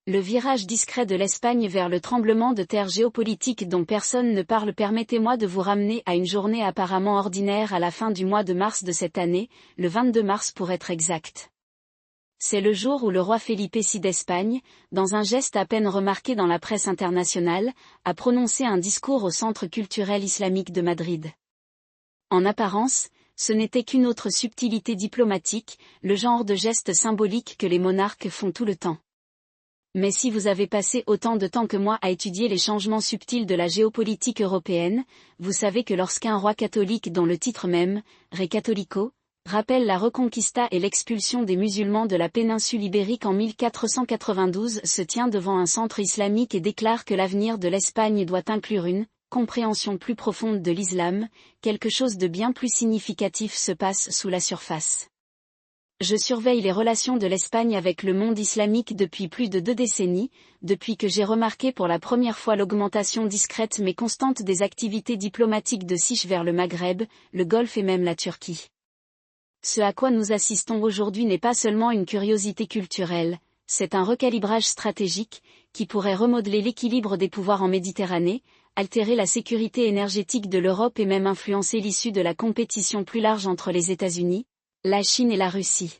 Le virage discret de l'Espagne vers le tremblement de terre géopolitique dont personne ne parle. Permettez-moi de vous ramener à une journée apparemment ordinaire à la fin du mois de mars de cette année, le 22 mars pour être exact. C'est le jour où le roi Felipe VI d'Espagne, dans un geste à peine remarqué dans la presse internationale, a prononcé un discours au Centre culturel islamique de Madrid. En apparence, ce n'était qu'une autre subtilité diplomatique, le genre de geste symbolique que les monarques font tout le temps. Mais si vous avez passé autant de temps que moi à étudier les changements subtils de la géopolitique européenne, vous savez que lorsqu'un roi catholique dont le titre même, Rey Católico, rappelle la Reconquista et l'expulsion des musulmans de la péninsule ibérique en 1492, se tient devant un centre islamique et déclare que l'avenir de l'Espagne doit inclure une compréhension plus profonde de l'islam, quelque chose de bien plus significatif se passe sous la surface. Je surveille les relations de l'Espagne avec le monde islamique depuis plus de 2 décennies, depuis que j'ai remarqué pour la première fois l'augmentation discrète mais constante des activités diplomatiques de Sich vers le Maghreb, le Golfe et même la Turquie. Ce à quoi nous assistons aujourd'hui n'est pas seulement une curiosité culturelle, c'est un recalibrage stratégique, qui pourrait remodeler l'équilibre des pouvoirs en Méditerranée, altérer la sécurité énergétique de l'Europe et même influencer l'issue de la compétition plus large entre les États-Unis, la Chine et la Russie.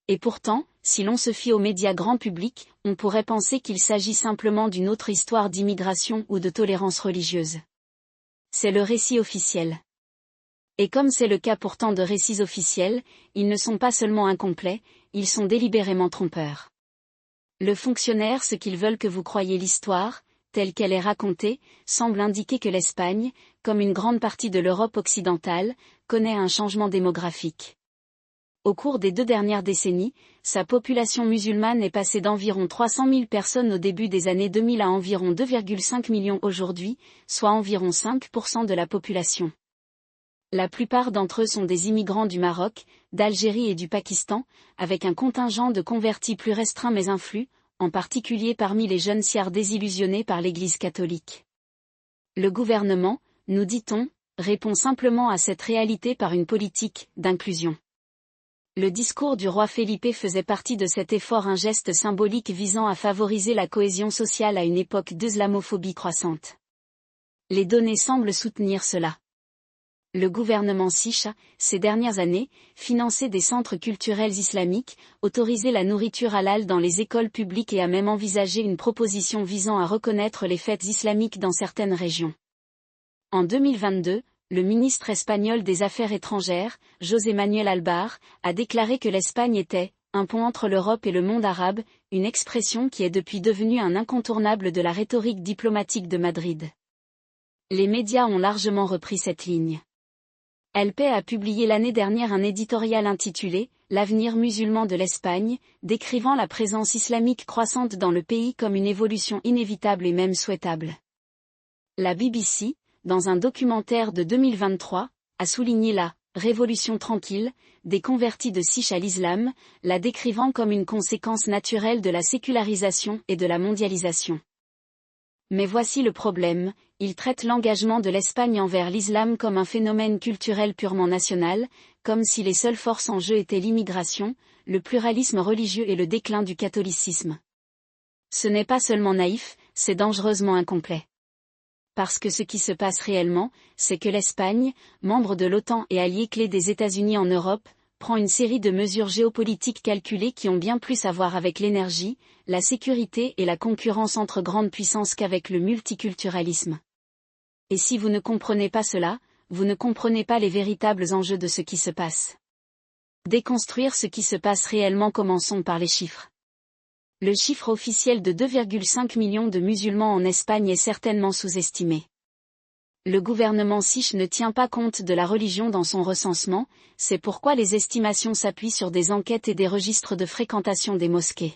Et pourtant, si l'on se fie aux médias grand public, on pourrait penser qu'il s'agit simplement d'une autre histoire d'immigration ou de tolérance religieuse. C'est le récit officiel. Et comme c'est le cas pourtant de récits officiels, ils ne sont pas seulement incomplets, ils sont délibérément trompeurs. Le fonctionnaire ce qu'ils veulent que vous croyiez l'histoire, telle qu'elle est racontée, semble indiquer que l'Espagne, comme une grande partie de l'Europe occidentale, connaît un changement démographique. Au cours des 2 dernières décennies, sa population musulmane est passée d'environ 300 000 personnes au début des années 2000 à environ 2,5 millions aujourd'hui, soit environ 5% de la population. La plupart d'entre eux sont des immigrants du Maroc, d'Algérie et du Pakistan, avec un contingent de convertis plus restreint mais influx, en particulier parmi les jeunes siars désillusionnés par l'Église catholique. Le gouvernement, nous dit-on, répond simplement à cette réalité par une politique d'inclusion. Le discours du roi Felipe faisait partie de cet effort, un geste symbolique visant à favoriser la cohésion sociale à une époque d'islamophobie croissante. Les données semblent soutenir cela. Le gouvernement Sich a, ces dernières années, financé des centres culturels islamiques, autorisé la nourriture halal dans les écoles publiques et a même envisagé une proposition visant à reconnaître les fêtes islamiques dans certaines régions. En 2022, le ministre espagnol des Affaires étrangères, José Manuel Albar, a déclaré que l'Espagne était « un pont entre l'Europe et le monde arabe », une expression qui est depuis devenue un incontournable de la rhétorique diplomatique de Madrid. Les médias ont largement repris cette ligne. LP a publié l'année dernière un éditorial intitulé « L'avenir musulman de l'Espagne », décrivant la présence islamique croissante dans le pays comme une évolution inévitable et même souhaitable. La BBC, dans un documentaire de 2023, a souligné la « révolution tranquille » des convertis de Sich à l'islam, la décrivant comme une conséquence naturelle de la sécularisation et de la mondialisation. Mais voici le problème, il traite l'engagement de l'Espagne envers l'islam comme un phénomène culturel purement national, comme si les seules forces en jeu étaient l'immigration, le pluralisme religieux et le déclin du catholicisme. Ce n'est pas seulement naïf, c'est dangereusement incomplet. Parce que ce qui se passe réellement, c'est que l'Espagne, membre de l'OTAN et allié clé des États-Unis en Europe, prend une série de mesures géopolitiques calculées qui ont bien plus à voir avec l'énergie, la sécurité et la concurrence entre grandes puissances qu'avec le multiculturalisme. Et si vous ne comprenez pas cela, vous ne comprenez pas les véritables enjeux de ce qui se passe. Déconstruire ce qui se passe réellement, commençons par les chiffres. Le chiffre officiel de 2,5 millions de musulmans en Espagne est certainement sous-estimé. Le gouvernement Sich ne tient pas compte de la religion dans son recensement, c'est pourquoi les estimations s'appuient sur des enquêtes et des registres de fréquentation des mosquées.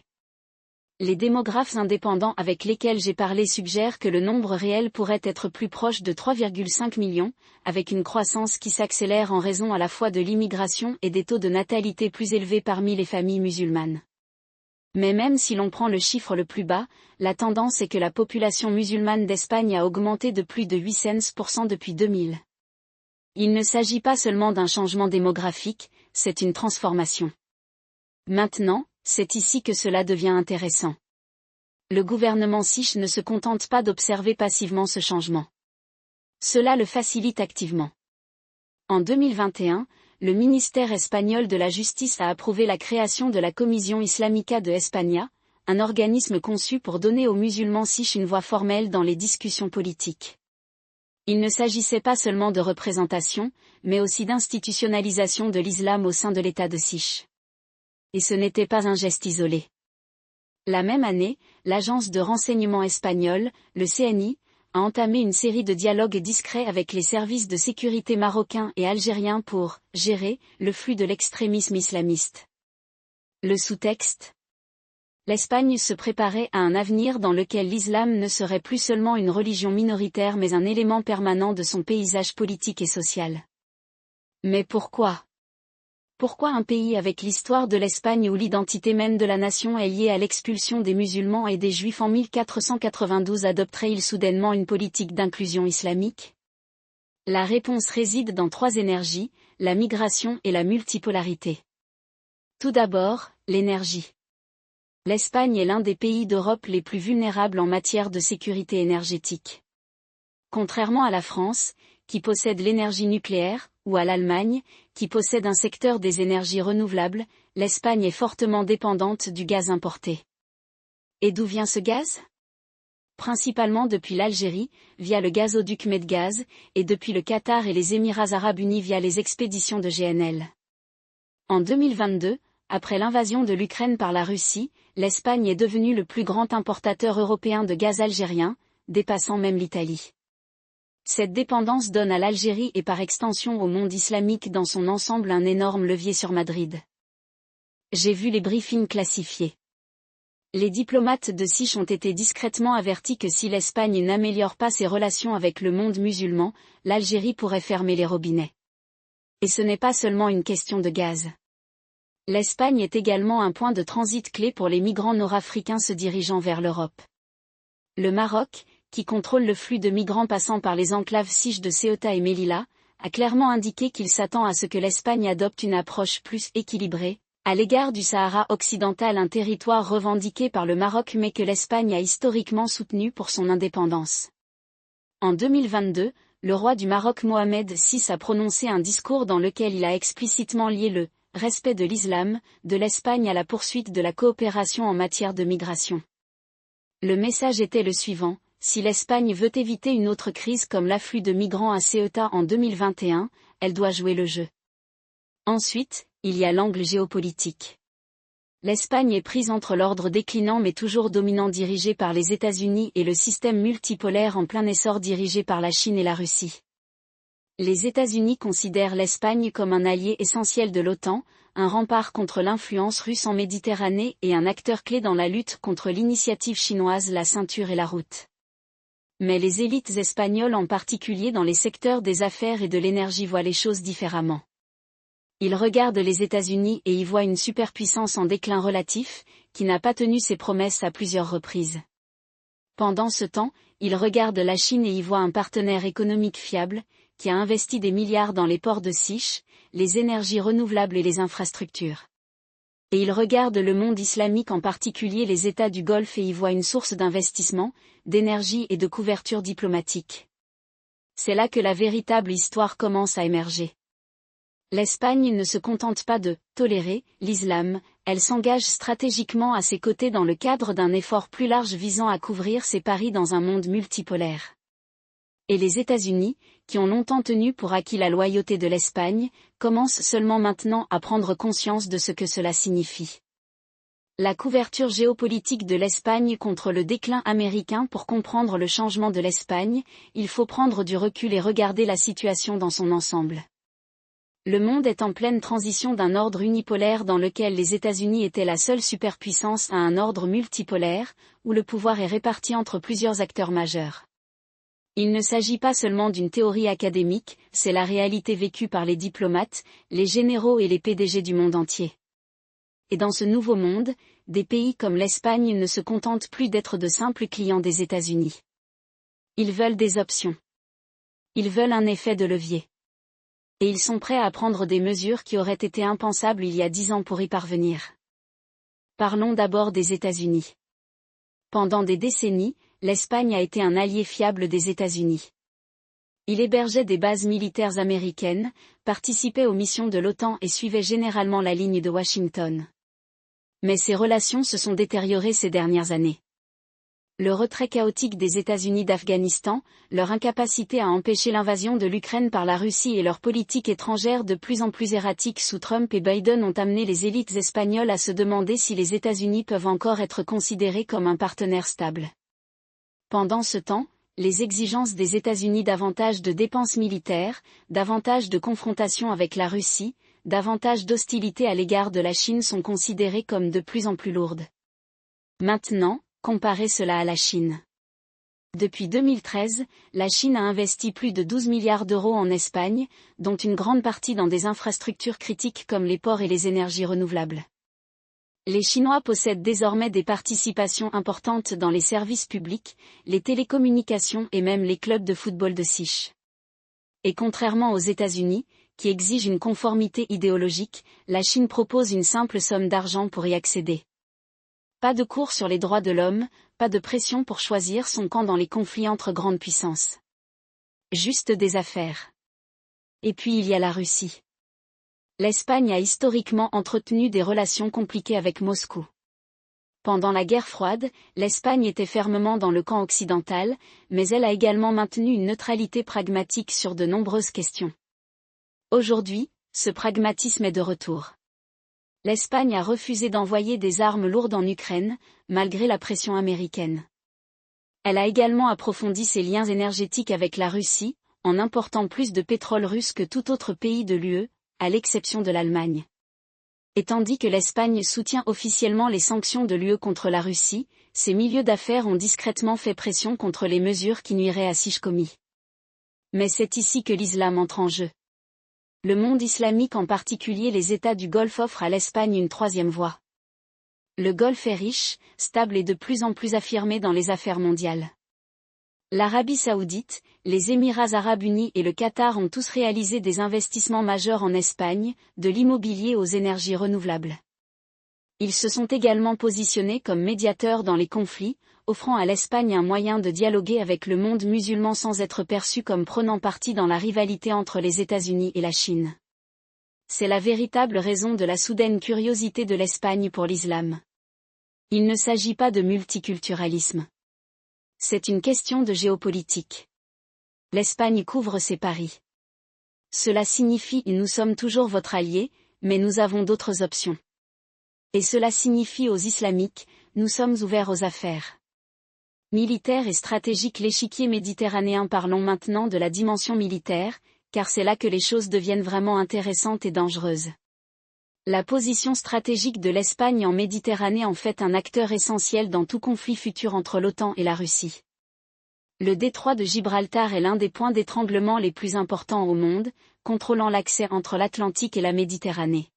Les démographes indépendants avec lesquels j'ai parlé suggèrent que le nombre réel pourrait être plus proche de 3,5 millions, avec une croissance qui s'accélère en raison à la fois de l'immigration et des taux de natalité plus élevés parmi les familles musulmanes. Mais même si l'on prend le chiffre le plus bas, la tendance est que la population musulmane d'Espagne a augmenté de plus de 800% depuis 2000. Il ne s'agit pas seulement d'un changement démographique, c'est une transformation. Maintenant, c'est ici que cela devient intéressant. Le gouvernement siche ne se contente pas d'observer passivement ce changement. Cela le facilite activement. En 2021, le ministère espagnol de la Justice a approuvé la création de la Comisión Islámica de España, un organisme conçu pour donner aux musulmans siches une voix formelle dans les discussions politiques. Il ne s'agissait pas seulement de représentation, mais aussi d'institutionnalisation de l'islam au sein de l'État de Siche. Et ce n'était pas un geste isolé. La même année, l'agence de renseignement espagnole, le CNI, a entamé une série de dialogues discrets avec les services de sécurité marocains et algériens pour gérer le flux de l'extrémisme islamiste. Le sous-texte ? L'Espagne se préparait à un avenir dans lequel l'islam ne serait plus seulement une religion minoritaire mais un élément permanent de son paysage politique et social. Mais pourquoi ? Pourquoi un pays avec l'histoire de l'Espagne où l'identité même de la nation est liée à l'expulsion des musulmans et des juifs en 1492 adopterait-il soudainement une politique d'inclusion islamique ? La réponse réside dans 3 énergies, la migration et la multipolarité. Tout d'abord, l'énergie. L'Espagne est l'un des pays d'Europe les plus vulnérables en matière de sécurité énergétique. Contrairement à la France, qui possède l'énergie nucléaire, ou à l'Allemagne, qui possède un secteur des énergies renouvelables, l'Espagne est fortement dépendante du gaz importé. Et d'où vient ce gaz ? Principalement depuis l'Algérie, via le gazoduc Medgaz, et depuis le Qatar et les Émirats arabes unis via les expéditions de GNL. En 2022, après l'invasion de l'Ukraine par la Russie, l'Espagne est devenue le plus grand importateur européen de gaz algérien, dépassant même l'Italie. Cette dépendance donne à l'Algérie et par extension au monde islamique dans son ensemble un énorme levier sur Madrid. J'ai vu les briefings classifiés. Les diplomates de Siche ont été discrètement avertis que si l'Espagne n'améliore pas ses relations avec le monde musulman, l'Algérie pourrait fermer les robinets. Et ce n'est pas seulement une question de gaz. L'Espagne est également un point de transit clé pour les migrants nord-africains se dirigeant vers l'Europe. Le Maroc, qui contrôle le flux de migrants passant par les enclaves siches de Ceuta et Melilla, a clairement indiqué qu'il s'attend à ce que l'Espagne adopte une approche plus équilibrée, à l'égard du Sahara occidental, un territoire revendiqué par le Maroc mais que l'Espagne a historiquement soutenu pour son indépendance. En 2022, le roi du Maroc Mohamed VI a prononcé un discours dans lequel il a explicitement lié le respect de l'islam, de l'Espagne à la poursuite de la coopération en matière de migration. Le message était le suivant: si l'Espagne veut éviter une autre crise comme l'afflux de migrants à Ceuta en 2021, elle doit jouer le jeu. Ensuite, il y a l'angle géopolitique. L'Espagne est prise entre l'ordre déclinant mais toujours dominant dirigé par les États-Unis et le système multipolaire en plein essor dirigé par la Chine et la Russie. Les États-Unis considèrent l'Espagne comme un allié essentiel de l'OTAN, un rempart contre l'influence russe en Méditerranée et un acteur clé dans la lutte contre l'initiative chinoise la ceinture et la route. Mais les élites espagnoles en particulier dans les secteurs des affaires et de l'énergie voient les choses différemment. Ils regardent les États-Unis et y voient une superpuissance en déclin relatif, qui n'a pas tenu ses promesses à plusieurs reprises. Pendant ce temps, ils regardent la Chine et y voient un partenaire économique fiable, qui a investi des milliards dans les ports de Siche, les énergies renouvelables et les infrastructures. Et ils regardent le monde islamique en particulier les États du Golfe et y voient une source d'investissement, d'énergie et de couverture diplomatique. C'est là que la véritable histoire commence à émerger. L'Espagne ne se contente pas de tolérer l'islam, elle s'engage stratégiquement à ses côtés dans le cadre d'un effort plus large visant à couvrir ses paris dans un monde multipolaire. Et les États-Unis, qui ont longtemps tenu pour acquis la loyauté de l'Espagne, commencent seulement maintenant à prendre conscience de ce que cela signifie. La couverture géopolitique de l'Espagne contre le déclin américain. Pour comprendre le changement de l'Espagne, il faut prendre du recul et regarder la situation dans son ensemble. Le monde est en pleine transition d'un ordre unipolaire dans lequel les États-Unis étaient la seule superpuissance à un ordre multipolaire, où le pouvoir est réparti entre plusieurs acteurs majeurs. Il ne s'agit pas seulement d'une théorie académique, c'est la réalité vécue par les diplomates, les généraux et les PDG du monde entier. Et dans ce nouveau monde, des pays comme l'Espagne ne se contentent plus d'être de simples clients des États-Unis. Ils veulent des options. Ils veulent un effet de levier. Et ils sont prêts à prendre des mesures qui auraient été impensables il y a 10 ans pour y parvenir. Parlons d'abord des États-Unis. Pendant des décennies, l'Espagne a été un allié fiable des États-Unis. Il hébergeait des bases militaires américaines, participait aux missions de l'OTAN et suivait généralement la ligne de Washington. Mais ces relations se sont détériorées ces dernières années. Le retrait chaotique des États-Unis d'Afghanistan, leur incapacité à empêcher l'invasion de l'Ukraine par la Russie et leur politique étrangère de plus en plus erratique sous Trump et Biden ont amené les élites espagnoles à se demander si les États-Unis peuvent encore être considérés comme un partenaire stable. Pendant ce temps, les exigences des États-Unis davantage de dépenses militaires, davantage de confrontation avec la Russie, davantage d'hostilité à l'égard de la Chine sont considérées comme de plus en plus lourdes. Maintenant, comparez cela à la Chine. Depuis 2013, la Chine a investi plus de 12 milliards d'euros en Espagne, dont une grande partie dans des infrastructures critiques comme les ports et les énergies renouvelables. Les Chinois possèdent désormais des participations importantes dans les services publics, les télécommunications et même les clubs de football de Sich. Et contrairement aux États-Unis, qui exigent une conformité idéologique, la Chine propose une simple somme d'argent pour y accéder. Pas de cours sur les droits de l'homme, pas de pression pour choisir son camp dans les conflits entre grandes puissances. Juste des affaires. Et puis il y a la Russie. L'Espagne a historiquement entretenu des relations compliquées avec Moscou. Pendant la guerre froide, l'Espagne était fermement dans le camp occidental, mais elle a également maintenu une neutralité pragmatique sur de nombreuses questions. Aujourd'hui, ce pragmatisme est de retour. L'Espagne a refusé d'envoyer des armes lourdes en Ukraine, malgré la pression américaine. Elle a également approfondi ses liens énergétiques avec la Russie, en important plus de pétrole russe que tout autre pays de l'UE, à l'exception de l'Allemagne. Et tandis que l'Espagne soutient officiellement les sanctions de l'UE contre la Russie, ses milieux d'affaires ont discrètement fait pression contre les mesures qui nuiraient à Sichkomi. Mais c'est ici que l'islam entre en jeu. Le monde islamique, en particulier les États du Golfe, offrent à l'Espagne une troisième voie. Le Golfe est riche, stable et de plus en plus affirmé dans les affaires mondiales. L'Arabie Saoudite, les Émirats Arabes Unis et le Qatar ont tous réalisé des investissements majeurs en Espagne, de l'immobilier aux énergies renouvelables. Ils se sont également positionnés comme médiateurs dans les conflits, offrant à l'Espagne un moyen de dialoguer avec le monde musulman sans être perçu comme prenant parti dans la rivalité entre les États-Unis et la Chine. C'est la véritable raison de la soudaine curiosité de l'Espagne pour l'islam. Il ne s'agit pas de multiculturalisme. C'est une question de géopolitique. L'Espagne couvre ses paris. Cela signifie nous sommes toujours votre allié, mais nous avons d'autres options. Et cela signifie aux islamiques, nous sommes ouverts aux affaires. Militaire et stratégique. L'échiquier méditerranéen. Parlons maintenant de la dimension militaire, car c'est là que les choses deviennent vraiment intéressantes et dangereuses. La position stratégique de l'Espagne en Méditerranée en fait un acteur essentiel dans tout conflit futur entre l'OTAN et la Russie. Le détroit de Gibraltar est l'un des points d'étranglement les plus importants au monde, contrôlant l'accès entre l'Atlantique et la Méditerranée.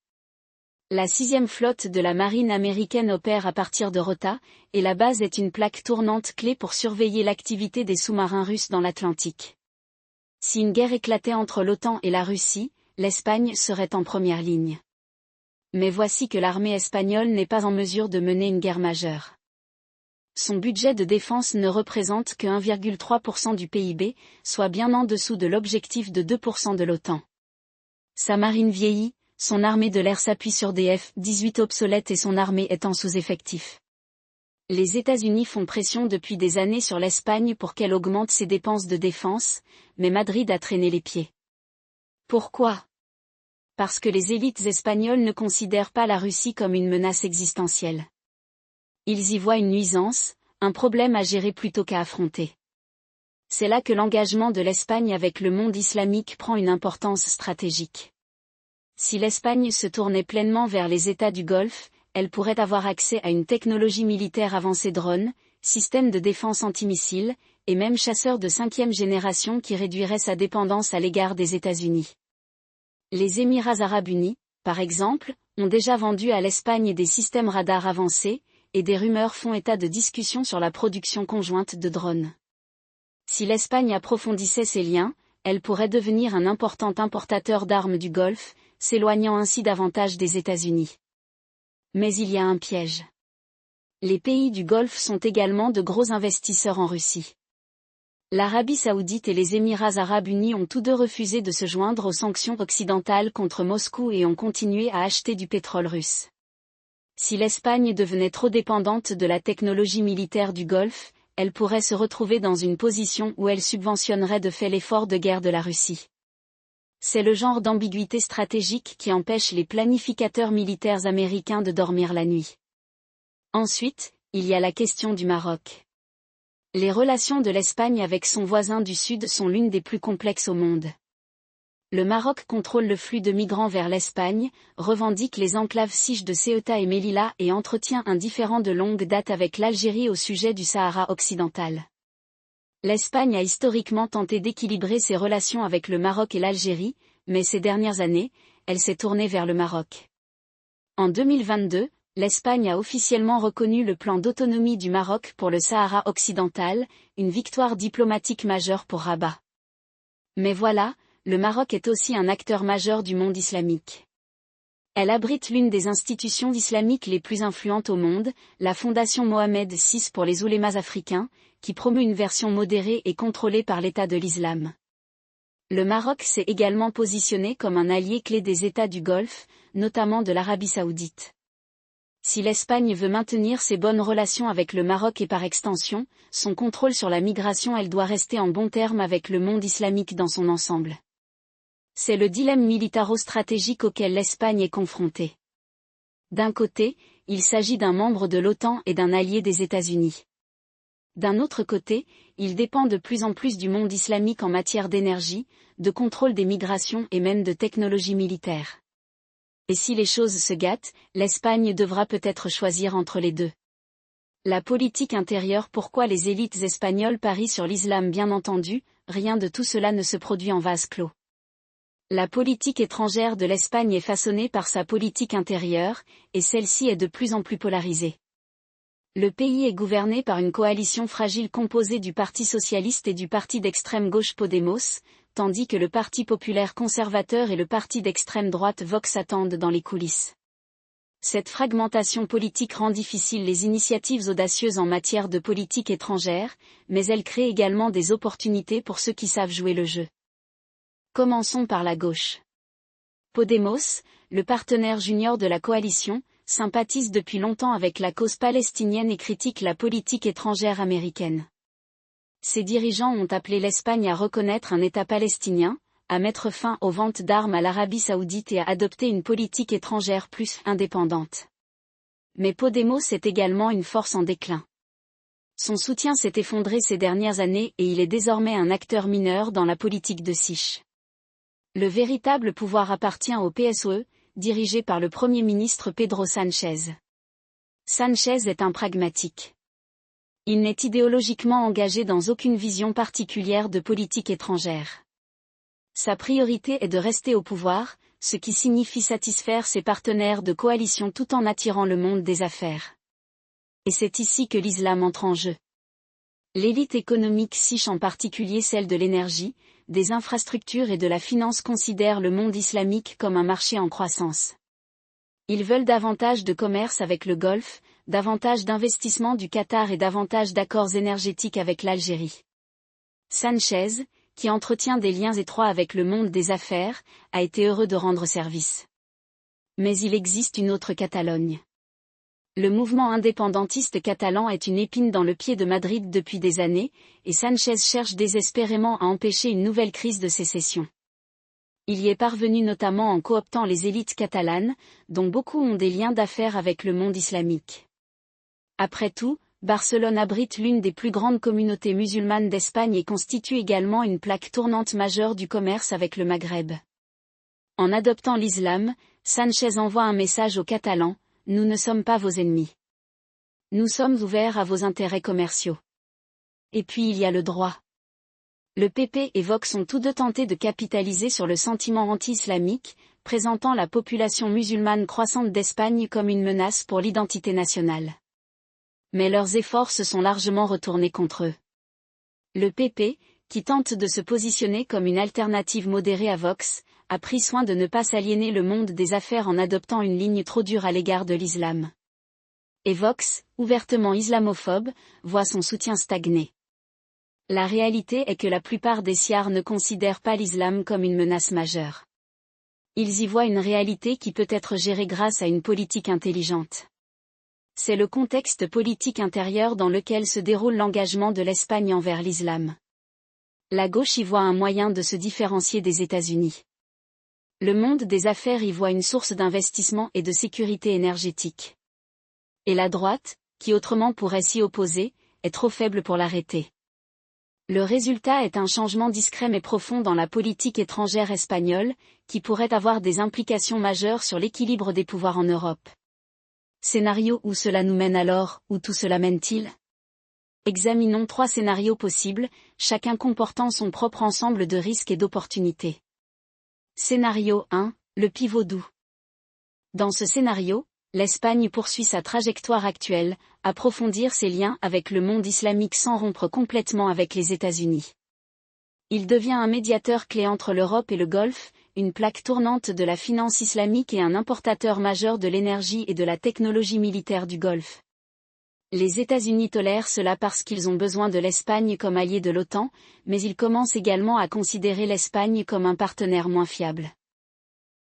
La 6e flotte de la marine américaine opère à partir de Rota, et la base est une plaque tournante clé pour surveiller l'activité des sous-marins russes dans l'Atlantique. Si une guerre éclatait entre l'OTAN et la Russie, l'Espagne serait en première ligne. Mais voici que l'armée espagnole n'est pas en mesure de mener une guerre majeure. Son budget de défense ne représente que 1,3% du PIB, soit bien en dessous de l'objectif de 2% de l'OTAN. Sa marine vieillit, son armée de l'air s'appuie sur des F-18 obsolètes et son armée est en sous-effectif. Les États-Unis font pression depuis des années sur l'Espagne pour qu'elle augmente ses dépenses de défense, mais Madrid a traîné les pieds. Pourquoi ? Parce que les élites espagnoles ne considèrent pas la Russie comme une menace existentielle. Ils y voient une nuisance, un problème à gérer plutôt qu'à affronter. C'est là que l'engagement de l'Espagne avec le monde islamique prend une importance stratégique. Si l'Espagne se tournait pleinement vers les États du Golfe, elle pourrait avoir accès à une technologie militaire avancée, drones, systèmes de défense antimissiles, et même chasseurs de 5e génération qui réduiraient sa dépendance à l'égard des États-Unis. Les Émirats Arabes Unis, par exemple, ont déjà vendu à l'Espagne des systèmes radars avancés, et des rumeurs font état de discussions sur la production conjointe de drones. Si l'Espagne approfondissait ses liens, elle pourrait devenir un important importateur d'armes du Golfe, s'éloignant ainsi davantage des États-Unis. Mais il y a un piège. Les pays du Golfe sont également de gros investisseurs en Russie. L'Arabie Saoudite et les Émirats Arabes Unis ont tous deux refusé de se joindre aux sanctions occidentales contre Moscou et ont continué à acheter du pétrole russe. Si l'Espagne devenait trop dépendante de la technologie militaire du Golfe, elle pourrait se retrouver dans une position où elle subventionnerait de fait l'effort de guerre de la Russie. C'est le genre d'ambiguïté stratégique qui empêche les planificateurs militaires américains de dormir la nuit. Ensuite, il y a la question du Maroc. Les relations de l'Espagne avec son voisin du Sud sont l'une des plus complexes au monde. Le Maroc contrôle le flux de migrants vers l'Espagne, revendique les enclaves siches de Ceuta et Melilla et entretient un différend de longue date avec l'Algérie au sujet du Sahara occidental. L'Espagne a historiquement tenté d'équilibrer ses relations avec le Maroc et l'Algérie, mais ces dernières années, elle s'est tournée vers le Maroc. En 2022, l'Espagne a officiellement reconnu le plan d'autonomie du Maroc pour le Sahara occidental, une victoire diplomatique majeure pour Rabat. Mais voilà, le Maroc est aussi un acteur majeur du monde islamique. Elle abrite l'une des institutions islamiques les plus influentes au monde, la Fondation Mohamed VI pour les oulémas africains, qui promeut une version modérée et contrôlée par l'État de l'islam. Le Maroc s'est également positionné comme un allié clé des États du Golfe, notamment de l'Arabie Saoudite. Si l'Espagne veut maintenir ses bonnes relations avec le Maroc et par extension, son contrôle sur la migration, elle doit rester en bons termes avec le monde islamique dans son ensemble. C'est le dilemme militaro-stratégique auquel l'Espagne est confrontée. D'un côté, il s'agit d'un membre de l'OTAN et d'un allié des États-Unis. D'un autre côté, il dépend de plus en plus du monde islamique en matière d'énergie, de contrôle des migrations et même de technologie militaire. Et si les choses se gâtent, l'Espagne devra peut-être choisir entre les deux. La politique intérieure. Pourquoi les élites espagnoles parient sur l'islam? Bien entendu, rien de tout cela ne se produit en vase clos. La politique étrangère de l'Espagne est façonnée par sa politique intérieure, et celle-ci est de plus en plus polarisée. Le pays est gouverné par une coalition fragile composée du Parti socialiste et du parti d'extrême gauche Podemos, tandis que le Parti populaire conservateur et le parti d'extrême droite Vox attendent dans les coulisses. Cette fragmentation politique rend difficile les initiatives audacieuses en matière de politique étrangère, mais elle crée également des opportunités pour ceux qui savent jouer le jeu. Commençons par la gauche. Podemos, le partenaire junior de la coalition, sympathise depuis longtemps avec la cause palestinienne et critique la politique étrangère américaine. Ses dirigeants ont appelé l'Espagne à reconnaître un État palestinien, à mettre fin aux ventes d'armes à l'Arabie Saoudite et à adopter une politique étrangère plus indépendante. Mais Podemos est également une force en déclin. Son soutien s'est effondré ces dernières années et il est désormais un acteur mineur dans la politique de Sich. Le véritable pouvoir appartient au PSOE, dirigé par le Premier ministre Pedro Sánchez. Sánchez est un pragmatique. Il n'est idéologiquement engagé dans aucune vision particulière de politique étrangère. Sa priorité est de rester au pouvoir, ce qui signifie satisfaire ses partenaires de coalition tout en attirant le monde des affaires. Et c'est ici que l'islam entre en jeu. L'élite économique Sich, en particulier celle de l'énergie, des infrastructures et de la finance, considère le monde islamique comme un marché en croissance. Ils veulent davantage de commerce avec le Golfe, davantage d'investissements du Qatar et davantage d'accords énergétiques avec l'Algérie. Sánchez, qui entretient des liens étroits avec le monde des affaires, a été heureux de rendre service. Mais il existe une autre Catalogne. Le mouvement indépendantiste catalan est une épine dans le pied de Madrid depuis des années, et Sánchez cherche désespérément à empêcher une nouvelle crise de sécession. Il y est parvenu notamment en cooptant les élites catalanes, dont beaucoup ont des liens d'affaires avec le monde islamique. Après tout, Barcelone abrite l'une des plus grandes communautés musulmanes d'Espagne et constitue également une plaque tournante majeure du commerce avec le Maghreb. En adoptant l'islam, Sánchez envoie un message aux Catalans: nous ne sommes pas vos ennemis. Nous sommes ouverts à vos intérêts commerciaux. Et puis il y a le droit. Le PP et Vox ont tous deux tenté de capitaliser sur le sentiment anti-islamique, présentant la population musulmane croissante d'Espagne comme une menace pour l'identité nationale. Mais leurs efforts se sont largement retournés contre eux. Le PP, qui tente de se positionner comme une alternative modérée à Vox, a pris soin de ne pas s'aliéner le monde des affaires en adoptant une ligne trop dure à l'égard de l'islam. Et Vox, ouvertement islamophobe, voit son soutien stagner. La réalité est que la plupart des siars ne considèrent pas l'islam comme une menace majeure. Ils y voient une réalité qui peut être gérée grâce à une politique intelligente. C'est le contexte politique intérieur dans lequel se déroule l'engagement de l'Espagne envers l'islam. La gauche y voit un moyen de se différencier des États-Unis. Le monde des affaires y voit une source d'investissement et de sécurité énergétique. Et la droite, qui autrement pourrait s'y opposer, est trop faible pour l'arrêter. Le résultat est un changement discret mais profond dans la politique étrangère espagnole, qui pourrait avoir des implications majeures sur l'équilibre des pouvoirs en Europe. Scénario où cela nous mène alors, où tout cela mène-t-il ? Examinons 3 scénarios possibles, chacun comportant son propre ensemble de risques et d'opportunités. Scénario 1, le pivot doux. Dans ce scénario, l'Espagne poursuit sa trajectoire actuelle, approfondir ses liens avec le monde islamique sans rompre complètement avec les États-Unis. Il devient un médiateur clé entre l'Europe et le Golfe, une plaque tournante de la finance islamique et un importateur majeur de l'énergie et de la technologie militaire du Golfe. Les États-Unis tolèrent cela parce qu'ils ont besoin de l'Espagne comme allié de l'OTAN, mais ils commencent également à considérer l'Espagne comme un partenaire moins fiable.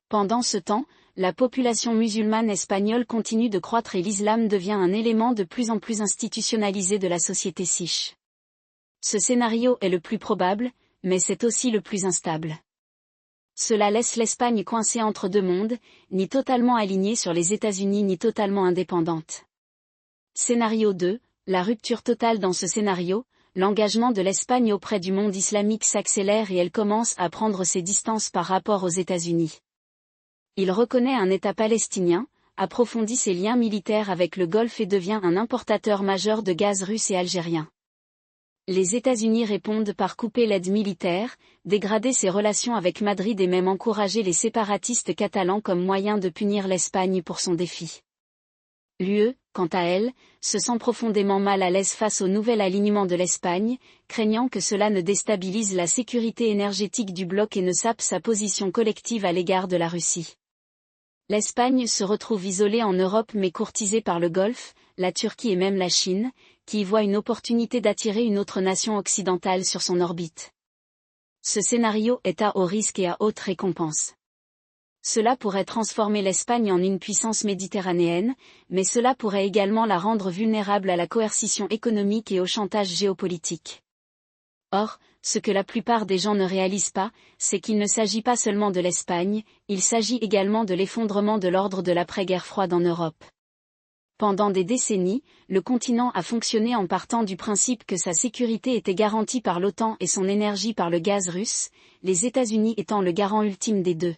Pendant ce temps, la population musulmane espagnole continue de croître et l'islam devient un élément de plus en plus institutionnalisé de la société siche. Ce scénario est le plus probable, mais c'est aussi le plus instable. Cela laisse l'Espagne coincée entre 2 mondes, ni totalement alignée sur les États-Unis ni totalement indépendante. Scénario 2, la rupture totale. Dans ce scénario, l'engagement de l'Espagne auprès du monde islamique s'accélère et elle commence à prendre ses distances par rapport aux États-Unis. Il reconnaît un État palestinien, approfondit ses liens militaires avec le Golfe et devient un importateur majeur de gaz russe et algérien. Les États-Unis répondent par couper l'aide militaire, dégrader ses relations avec Madrid et même encourager les séparatistes catalans comme moyen de punir l'Espagne pour son défi. L'UE, quant à elle, se sent profondément mal à l'aise face au nouvel alignement de l'Espagne, craignant que cela ne déstabilise la sécurité énergétique du bloc et ne sape sa position collective à l'égard de la Russie. L'Espagne se retrouve isolée en Europe mais courtisée par le Golfe, la Turquie et même la Chine, qui y voit une opportunité d'attirer une autre nation occidentale sur son orbite. Ce scénario est à haut risque et à haute récompense. Cela pourrait transformer l'Espagne en une puissance méditerranéenne, mais cela pourrait également la rendre vulnérable à la coercition économique et au chantage géopolitique. Or, ce que la plupart des gens ne réalisent pas, c'est qu'il ne s'agit pas seulement de l'Espagne, il s'agit également de l'effondrement de l'ordre de l'après-guerre froide en Europe. Pendant des décennies, le continent a fonctionné en partant du principe que sa sécurité était garantie par l'OTAN et son énergie par le gaz russe, les États-Unis étant le garant ultime des deux.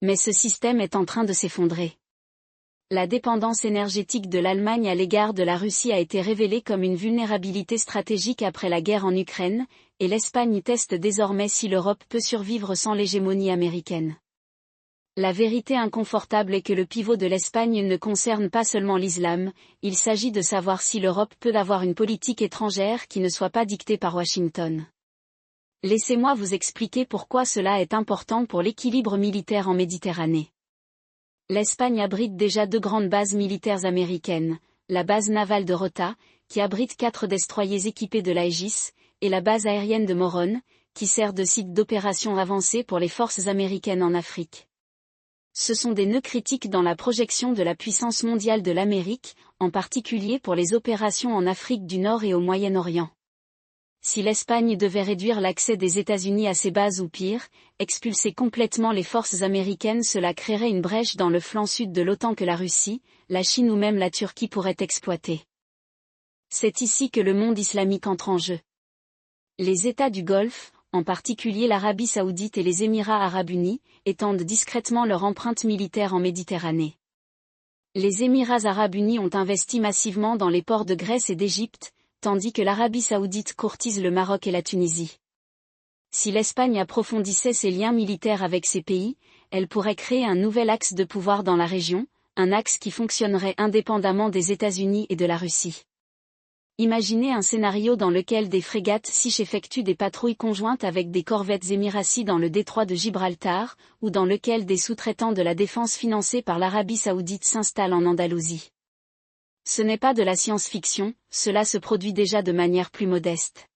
Mais ce système est en train de s'effondrer. La dépendance énergétique de l'Allemagne à l'égard de la Russie a été révélée comme une vulnérabilité stratégique après la guerre en Ukraine, et l'Espagne teste désormais si l'Europe peut survivre sans l'hégémonie américaine. La vérité inconfortable est que le pivot de l'Espagne ne concerne pas seulement l'islam, il s'agit de savoir si l'Europe peut avoir une politique étrangère qui ne soit pas dictée par Washington. Laissez-moi vous expliquer pourquoi cela est important pour l'équilibre militaire en Méditerranée. L'Espagne abrite déjà 2 grandes bases militaires américaines, la base navale de Rota, qui abrite 4 destroyers équipés de l'Aegis, et la base aérienne de Morón, qui sert de site d'opération avancé pour les forces américaines en Afrique. Ce sont des nœuds critiques dans la projection de la puissance mondiale de l'Amérique, en particulier pour les opérations en Afrique du Nord et au Moyen-Orient. Si l'Espagne devait réduire l'accès des États-Unis à ces bases ou pire, expulser complètement les forces américaines, cela créerait une brèche dans le flanc sud de l'OTAN que la Russie, la Chine ou même la Turquie pourraient exploiter. C'est ici que le monde islamique entre en jeu. Les États du Golfe, en particulier l'Arabie saoudite et les Émirats arabes unis, étendent discrètement leur empreinte militaire en Méditerranée. Les Émirats arabes unis ont investi massivement dans les ports de Grèce et d'Égypte, tandis que l'Arabie saoudite courtise le Maroc et la Tunisie. Si l'Espagne approfondissait ses liens militaires avec ces pays, elle pourrait créer un nouvel axe de pouvoir dans la région, un axe qui fonctionnerait indépendamment des États-Unis et de la Russie. Imaginez un scénario dans lequel des frégates siches effectuent des patrouilles conjointes avec des corvettes émiraties dans le détroit de Gibraltar, ou dans lequel des sous-traitants de la défense financés par l'Arabie saoudite s'installent en Andalousie. Ce n'est pas de la science-fiction, cela se produit déjà de manière plus modeste.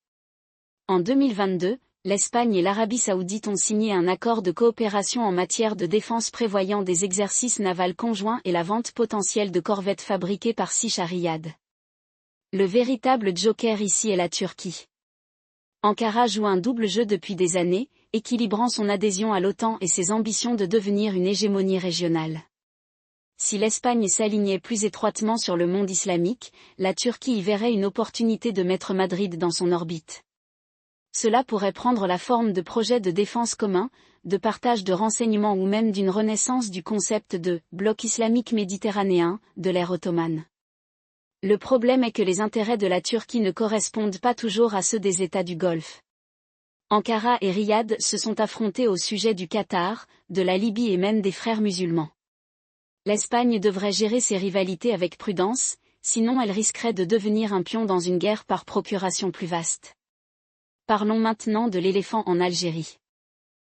En 2022, l'Espagne et l'Arabie Saoudite ont signé un accord de coopération en matière de défense prévoyant des exercices navals conjoints et la vente potentielle de corvettes fabriquées par Sich à Riyad. Le véritable joker ici est la Turquie. Ankara joue un double jeu depuis des années, équilibrant son adhésion à l'OTAN et ses ambitions de devenir une hégémonie régionale. Si l'Espagne s'alignait plus étroitement sur le monde islamique, la Turquie y verrait une opportunité de mettre Madrid dans son orbite. Cela pourrait prendre la forme de projets de défense communs, de partage de renseignements ou même d'une renaissance du concept de « bloc islamique méditerranéen » de l'ère ottomane. Le problème est que les intérêts de la Turquie ne correspondent pas toujours à ceux des États du Golfe. Ankara et Riyad se sont affrontés au sujet du Qatar, de la Libye et même des frères musulmans. L'Espagne devrait gérer ses rivalités avec prudence, sinon elle risquerait de devenir un pion dans une guerre par procuration plus vaste. Parlons maintenant de l'éléphant en Algérie.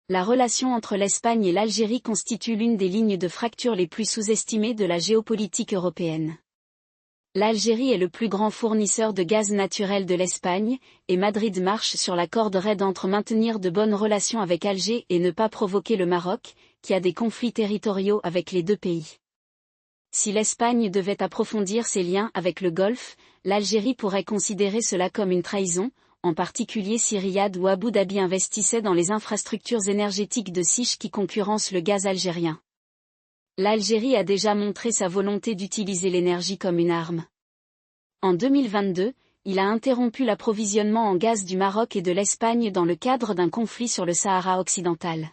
La relation entre l'Espagne et l'Algérie constitue l'une des lignes de fracture les plus sous-estimées de la géopolitique européenne. L'Algérie est le plus grand fournisseur de gaz naturel de l'Espagne, et Madrid marche sur la corde raide entre maintenir de bonnes relations avec Alger et ne pas provoquer le Maroc, qui a des conflits territoriaux avec les deux pays. Si l'Espagne devait approfondir ses liens avec le Golfe, l'Algérie pourrait considérer cela comme une trahison, en particulier si Riyad ou Abu Dhabi investissaient dans les infrastructures énergétiques de Sich qui concurrencent le gaz algérien. L'Algérie a déjà montré sa volonté d'utiliser l'énergie comme une arme. En 2022, il a interrompu l'approvisionnement en gaz du Maroc et de l'Espagne dans le cadre d'un conflit sur le Sahara occidental.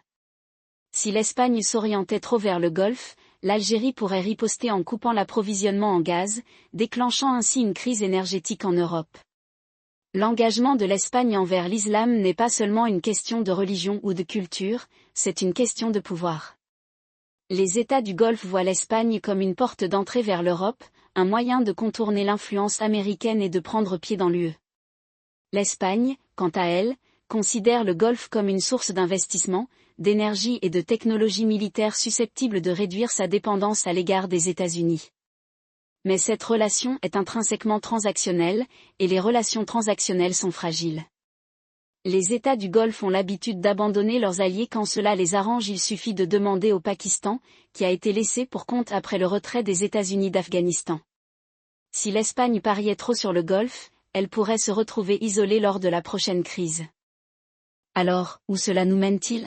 Si l'Espagne s'orientait trop vers le Golfe, l'Algérie pourrait riposter en coupant l'approvisionnement en gaz, déclenchant ainsi une crise énergétique en Europe. L'engagement de l'Espagne envers l'islam n'est pas seulement une question de religion ou de culture, c'est une question de pouvoir. Les États du Golfe voient l'Espagne comme une porte d'entrée vers l'Europe, un moyen de contourner l'influence américaine et de prendre pied dans l'UE. L'Espagne, quant à elle, considère le Golfe comme une source d'investissement, d'énergie et de technologie militaire susceptible de réduire sa dépendance à l'égard des États-Unis. Mais cette relation est intrinsèquement transactionnelle, et les relations transactionnelles sont fragiles. Les États du Golfe ont l'habitude d'abandonner leurs alliés quand cela les arrange. Il suffit de demander au Pakistan, qui a été laissé pour compte après le retrait des États-Unis d'Afghanistan. Si l'Espagne pariait trop sur le Golfe, elle pourrait se retrouver isolée lors de la prochaine crise. Alors, où cela nous mène-t-il ?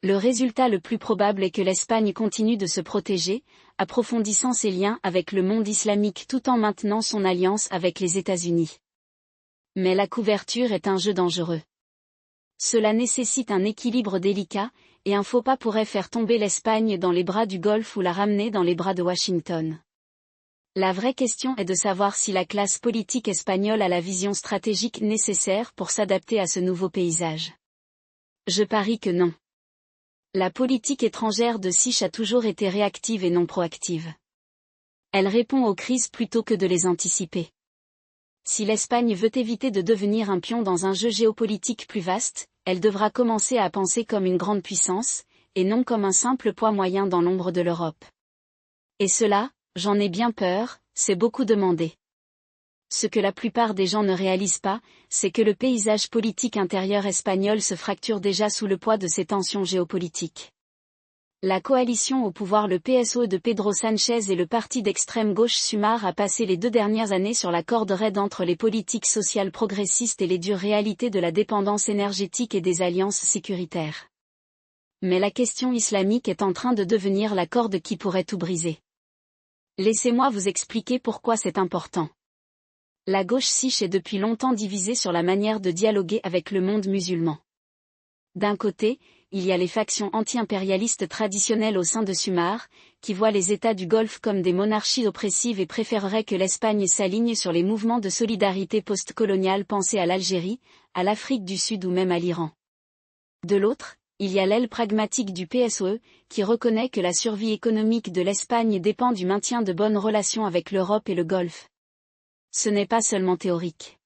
Le résultat le plus probable est que l'Espagne continue de se protéger, approfondissant ses liens avec le monde islamique tout en maintenant son alliance avec les États-Unis. Mais la couverture est un jeu dangereux. Cela nécessite un équilibre délicat, et un faux pas pourrait faire tomber l'Espagne dans les bras du Golfe ou la ramener dans les bras de Washington. La vraie question est de savoir si la classe politique espagnole a la vision stratégique nécessaire pour s'adapter à ce nouveau paysage. Je parie que non. La politique étrangère de Sich a toujours été réactive et non proactive. Elle répond aux crises plutôt que de les anticiper. Si l'Espagne veut éviter de devenir un pion dans un jeu géopolitique plus vaste, elle devra commencer à penser comme une grande puissance, et non comme un simple poids moyen dans l'ombre de l'Europe. Et cela, j'en ai bien peur, c'est beaucoup demandé. Ce que la plupart des gens ne réalisent pas, c'est que le paysage politique intérieur espagnol se fracture déjà sous le poids de ces tensions géopolitiques. La coalition au pouvoir, le PSOE de Pedro Sánchez et le parti d'extrême gauche Sumar a passé les 2 dernières années sur la corde raide entre les politiques sociales progressistes et les dures réalités de la dépendance énergétique et des alliances sécuritaires. Mais la question islamique est en train de devenir la corde qui pourrait tout briser. Laissez-moi vous expliquer pourquoi c'est important. La gauche Sich est depuis longtemps divisée sur la manière de dialoguer avec le monde musulman. D'un côté, il y a les factions anti-impérialistes traditionnelles au sein de Sumar, qui voient les États du Golfe comme des monarchies oppressives et préféreraient que l'Espagne s'aligne sur les mouvements de solidarité post-coloniale pensés à l'Algérie, à l'Afrique du Sud ou même à l'Iran. De l'autre, il y a l'aile pragmatique du PSOE, qui reconnaît que la survie économique de l'Espagne dépend du maintien de bonnes relations avec l'Europe et le Golfe. Ce n'est pas seulement théorique.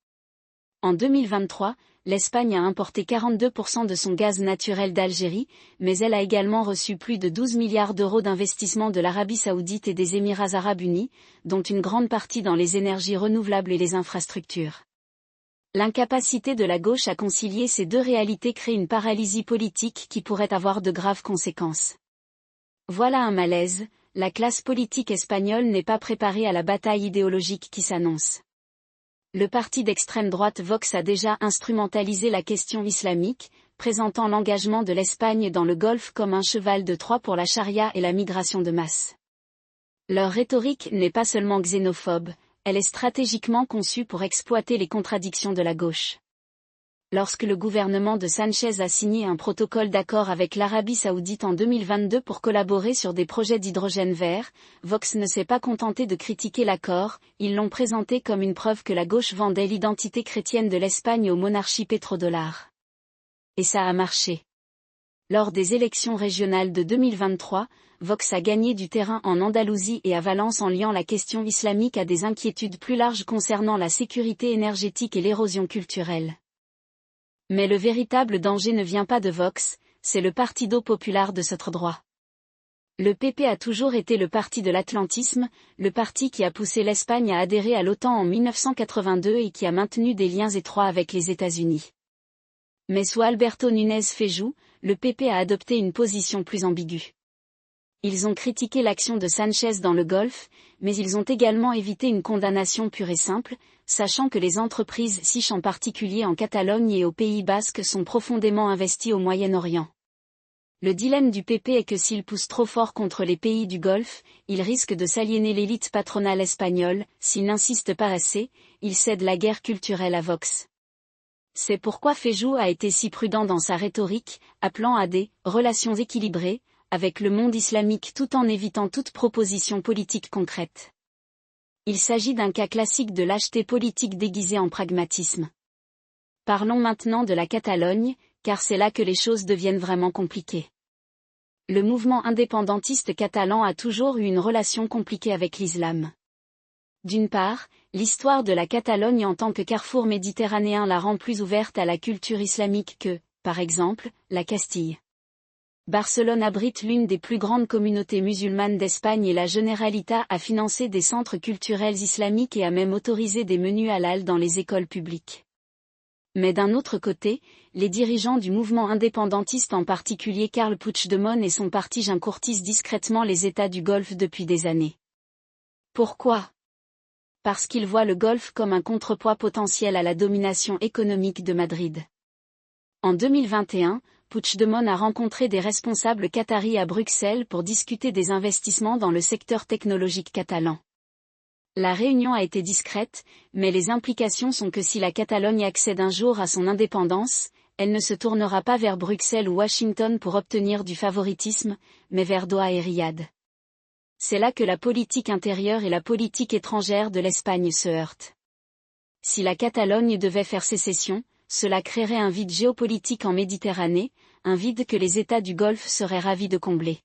En 2023, l'Espagne a importé 42% de son gaz naturel d'Algérie, mais elle a également reçu plus de 12 milliards d'euros d'investissement de l'Arabie Saoudite et des Émirats Arabes Unis, dont une grande partie dans les énergies renouvelables et les infrastructures. L'incapacité de la gauche à concilier ces deux réalités crée une paralysie politique qui pourrait avoir de graves conséquences. Voilà un malaise, la classe politique espagnole n'est pas préparée à la bataille idéologique qui s'annonce. Le parti d'extrême droite Vox a déjà instrumentalisé la question islamique, présentant l'engagement de l'Espagne dans le Golfe comme un cheval de Troie pour la charia et la migration de masse. Leur rhétorique n'est pas seulement xénophobe, elle est stratégiquement conçue pour exploiter les contradictions de la gauche. Lorsque le gouvernement de Sánchez a signé un protocole d'accord avec l'Arabie Saoudite en 2022 pour collaborer sur des projets d'hydrogène vert, Vox ne s'est pas contenté de critiquer l'accord, ils l'ont présenté comme une preuve que la gauche vendait l'identité chrétienne de l'Espagne aux monarchies pétrodollars. Et ça a marché. Lors des élections régionales de 2023, Vox a gagné du terrain en Andalousie et à Valence en liant la question islamique à des inquiétudes plus larges concernant la sécurité énergétique et l'érosion culturelle. Mais le véritable danger ne vient pas de Vox, c'est le Partido Popular de centre droit. Le PP a toujours été le parti de l'atlantisme, le parti qui a poussé l'Espagne à adhérer à l'OTAN en 1982 et qui a maintenu des liens étroits avec les États-Unis. Mais sous Alberto Núñez Feijóo, le PP a adopté une position plus ambiguë. Ils ont critiqué l'action de Sánchez dans le Golfe, mais ils ont également évité une condamnation pure et simple, sachant que les entreprises siches en particulier en Catalogne et au Pays Basque sont profondément investies au Moyen-Orient. Le dilemme du PP est que s'il pousse trop fort contre les pays du Golfe, il risque de s'aliéner l'élite patronale espagnole, s'il n'insiste pas assez, il cède la guerre culturelle à Vox. C'est pourquoi Feijóo a été si prudent dans sa rhétorique, appelant à des « relations équilibrées » avec le monde islamique tout en évitant toute proposition politique concrète. Il s'agit d'un cas classique de lâcheté politique déguisée en pragmatisme. Parlons maintenant de la Catalogne, car c'est là que les choses deviennent vraiment compliquées. Le mouvement indépendantiste catalan a toujours eu une relation compliquée avec l'islam. D'une part, l'histoire de la Catalogne en tant que carrefour méditerranéen la rend plus ouverte à la culture islamique que, par exemple, la Castille. Barcelone abrite l'une des plus grandes communautés musulmanes d'Espagne et la Generalitat a financé des centres culturels islamiques et a même autorisé des menus halal dans les écoles publiques. Mais d'un autre côté, les dirigeants du mouvement indépendantiste en particulier Carles Puigdemont et son parti courtisent discrètement les États du Golfe depuis des années. Pourquoi ? Parce qu'ils voient le Golfe comme un contrepoids potentiel à la domination économique de Madrid. En 2021, Puigdemont a rencontré des responsables qataris à Bruxelles pour discuter des investissements dans le secteur technologique catalan. La réunion a été discrète, mais les implications sont que si la Catalogne accède un jour à son indépendance, elle ne se tournera pas vers Bruxelles ou Washington pour obtenir du favoritisme, mais vers Doha et Riyad. C'est là que la politique intérieure et la politique étrangère de l'Espagne se heurtent. Si la Catalogne devait faire sécession, cela créerait un vide géopolitique en Méditerranée, un vide que les États du Golfe seraient ravis de combler.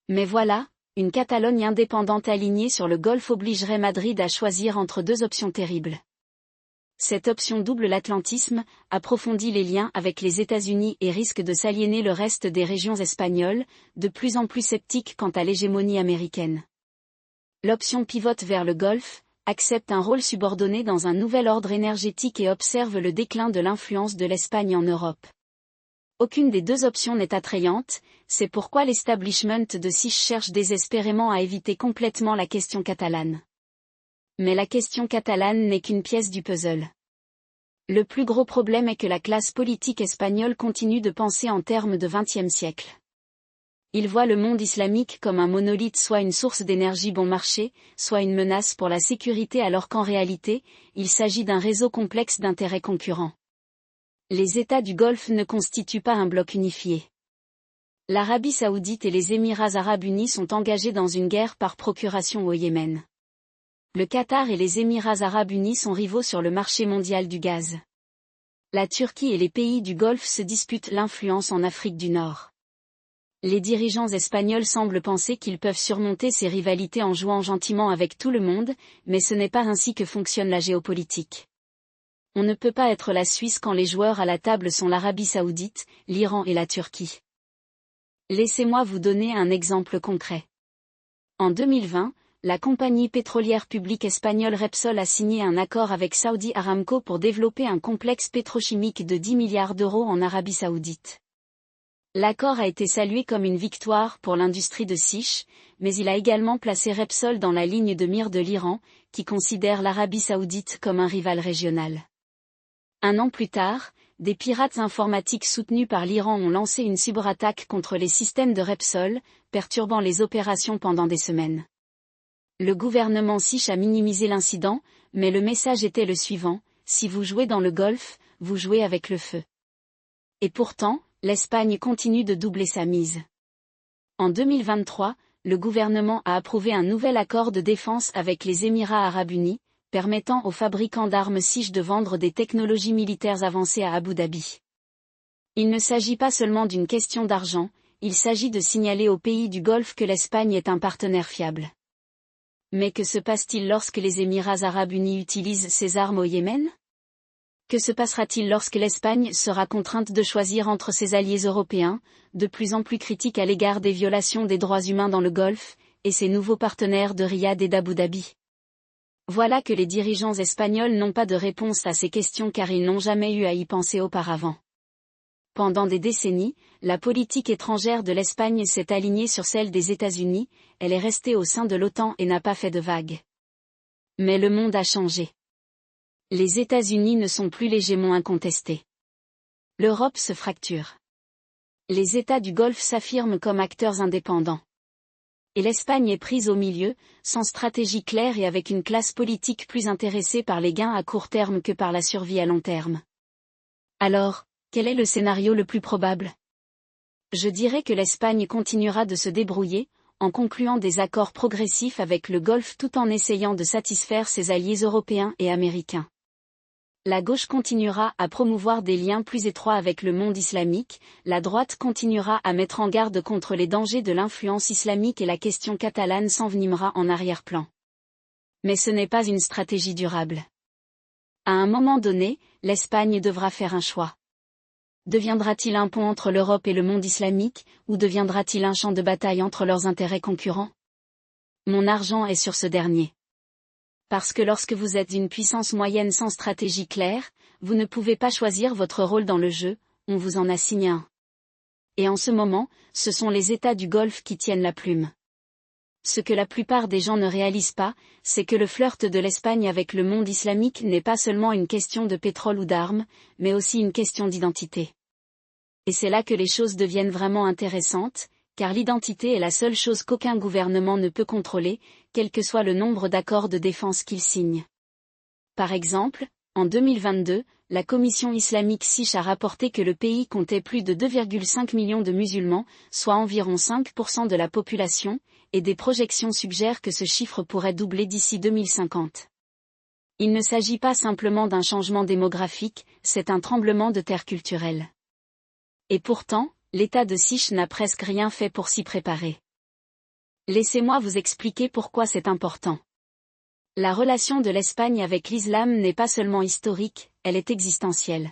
Mais voilà, une Catalogne indépendante alignée sur le Golfe obligerait Madrid à choisir entre deux options terribles. Cette option double l'atlantisme, approfondit les liens avec les États-Unis et risque de s'aliéner le reste des régions espagnoles, de plus en plus sceptiques quant à l'hégémonie américaine. L'option pivote vers le Golfe, accepte un rôle subordonné dans un nouvel ordre énergétique et observe le déclin de l'influence de l'Espagne en Europe. Aucune des deux options n'est attrayante, c'est pourquoi l'establishment de Sich cherche désespérément à éviter complètement la question catalane. Mais la question catalane n'est qu'une pièce du puzzle. Le plus gros problème est que la classe politique espagnole continue de penser en termes de XXe siècle. Il voit le monde islamique comme un monolithe, soit une source d'énergie bon marché, soit une menace pour la sécurité, alors qu'en réalité, il s'agit d'un réseau complexe d'intérêts concurrents. Les États du Golfe ne constituent pas un bloc unifié. L'Arabie Saoudite et les Émirats Arabes Unis sont engagés dans une guerre par procuration au Yémen. Le Qatar et les Émirats Arabes Unis sont rivaux sur le marché mondial du gaz. La Turquie et les pays du Golfe se disputent l'influence en Afrique du Nord. Les dirigeants espagnols semblent penser qu'ils peuvent surmonter ces rivalités en jouant gentiment avec tout le monde, mais ce n'est pas ainsi que fonctionne la géopolitique. On ne peut pas être la Suisse quand les joueurs à la table sont l'Arabie Saoudite, l'Iran et la Turquie. Laissez-moi vous donner un exemple concret. En 2020, la compagnie pétrolière publique espagnole Repsol a signé un accord avec Saudi Aramco pour développer un complexe pétrochimique de 10 milliards d'euros en Arabie Saoudite. L'accord a été salué comme une victoire pour l'industrie de Sich, mais il a également placé Repsol dans la ligne de mire de l'Iran, qui considère l'Arabie Saoudite comme un rival régional. Un an plus tard, des pirates informatiques soutenus par l'Iran ont lancé une cyberattaque contre les systèmes de Repsol, perturbant les opérations pendant des semaines. Le gouvernement Sich a minimisé l'incident, mais le message était le suivant: si vous jouez dans le Golfe, vous jouez avec le feu. Et pourtant, l'Espagne continue de doubler sa mise. En 2023, le gouvernement a approuvé un nouvel accord de défense avec les Émirats arabes unis, permettant aux fabricants d'armes Sich de vendre des technologies militaires avancées à Abu Dhabi. Il ne s'agit pas seulement d'une question d'argent, il s'agit de signaler aux pays du Golfe que l'Espagne est un partenaire fiable. Mais que se passe-t-il lorsque les Émirats arabes unis utilisent ces armes au Yémen? Que se passera-t-il lorsque l'Espagne sera contrainte de choisir entre ses alliés européens, de plus en plus critiques à l'égard des violations des droits humains dans le Golfe, et ses nouveaux partenaires de Riyad et d'Abu Dhabi? Voilà que les dirigeants espagnols n'ont pas de réponse à ces questions car ils n'ont jamais eu à y penser auparavant. Pendant des décennies, la politique étrangère de l'Espagne s'est alignée sur celle des États-Unis, elle est restée au sein de l'OTAN et n'a pas fait de vagues. Mais le monde a changé. Les États-Unis ne sont plus l'hégémon incontesté. L'Europe se fracture. Les États du Golfe s'affirment comme acteurs indépendants. Et l'Espagne est prise au milieu, sans stratégie claire et avec une classe politique plus intéressée par les gains à court terme que par la survie à long terme. Alors, quel est le scénario le plus probable? Je dirais que l'Espagne continuera de se débrouiller, en concluant des accords progressifs avec le Golfe tout en essayant de satisfaire ses alliés européens et américains. La gauche continuera à promouvoir des liens plus étroits avec le monde islamique, la droite continuera à mettre en garde contre les dangers de l'influence islamique et la question catalane s'envenimera en arrière-plan. Mais ce n'est pas une stratégie durable. À un moment donné, l'Espagne devra faire un choix. Deviendra-t-il un pont entre l'Europe et le monde islamique, ou deviendra-t-il un champ de bataille entre leurs intérêts concurrents? Mon argent est sur ce dernier. Parce que lorsque vous êtes une puissance moyenne sans stratégie claire, vous ne pouvez pas choisir votre rôle dans le jeu, on vous en assigne un. Et en ce moment, ce sont les États du Golfe qui tiennent la plume. Ce que la plupart des gens ne réalisent pas, c'est que le flirt de l'Espagne avec le monde islamique n'est pas seulement une question de pétrole ou d'armes, mais aussi une question d'identité. Et c'est là que les choses deviennent vraiment intéressantes, car l'identité est la seule chose qu'aucun gouvernement ne peut contrôler, quel que soit le nombre d'accords de défense qu'il signe. Par exemple, en 2022, la Commission islamique Sich a rapporté que le pays comptait plus de 2,5 millions de musulmans, soit environ 5% de la population, et des projections suggèrent que ce chiffre pourrait doubler d'ici 2050. Il ne s'agit pas simplement d'un changement démographique, c'est un tremblement de terre culturel. Et pourtant, l'État de Sich n'a presque rien fait pour s'y préparer. Laissez-moi vous expliquer pourquoi c'est important. La relation de l'Espagne avec l'islam n'est pas seulement historique, elle est existentielle.